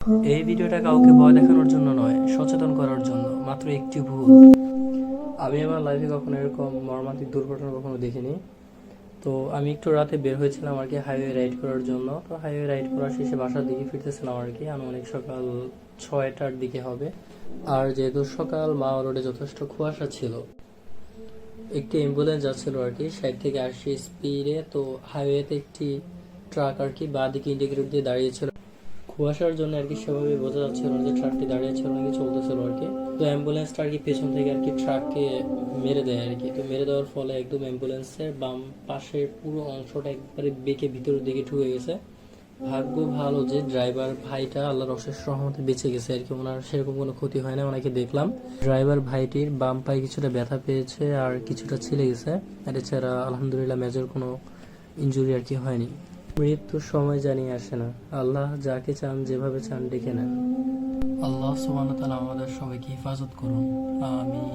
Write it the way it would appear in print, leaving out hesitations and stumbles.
এই ভিডিওটা কাউকে ভয় দেখানোর জন্য নয়, সচেতন করার জন্য। মাত্র একটি ভুল। আমি আমার লাইফে কখনো এরকম মর্মান্তিক দুর্ঘটনা কখনো দেখিনি। তো আমি একটু রাতে বের হয়েছিলাম আর কি হাইওয়ে রাইড করার জন্য। তো হাইওয়ে রাইড করার শেষে বাসার দিকে ফিরতেছিলাম আর কি, আনুমানিক সকাল 6টার দিকে হবে। আর যেহেতু সকাল মা রোডে যথেষ্ট কুয়াশা ছিল, একটি অ্যাম্বুলেন্স যাচ্ছিল আর কি 60 থেকে 80 স্পিডে। তো হাইওয়েতে একটি ট্রাক আর কি বা দিকে ইন্ডিকেটর দিয়ে দাঁড়িয়েছিল। কুয়াশার জন্য আর কি সেভাবে বোঝা যাচ্ছিল না যে ট্রাকটি দাঁড়িয়ে ছিল নাকি চলতেছিল আর কি। তো অ্যাম্বুলেন্সটা আর কি পেছন থেকে আর কি ট্রাককে মেরে দেয় আর কি। তো মেরে দেওয়ার ফলে একদম অ্যাম্বুলেন্সের বাম পাশের পুরো অংশটা একবারে বেঁকে ভিতরের দিকে ঢুকে গেছে। ভাগ্য ভালো যে ড্রাইভার ভাইটা আল্লাহর অশেষ রহমতে বেঁচে গেছে আর কি, ওনার সেরকম কোনো ক্ষতি হয় না। ওনাকে দেখলাম ড্রাইভার ভাইটির বাম পায়ে কিছুটা ব্যথা পেয়েছে আর কিছুটা ছিলে গেছে। আর এছাড়া আলহামদুলিল্লাহ মেজর কোনো ইনজুরি আর কি হয়নি। মৃত্যুর সময় জানিয়ে আসে না, আল্লাহ যাকে চান যেভাবে চান ডেকে নেন। আল্লাহ সুবহানাহু ওয়া তাআলা আমাদের সবাইকে হেফাজত করুন, আমিন।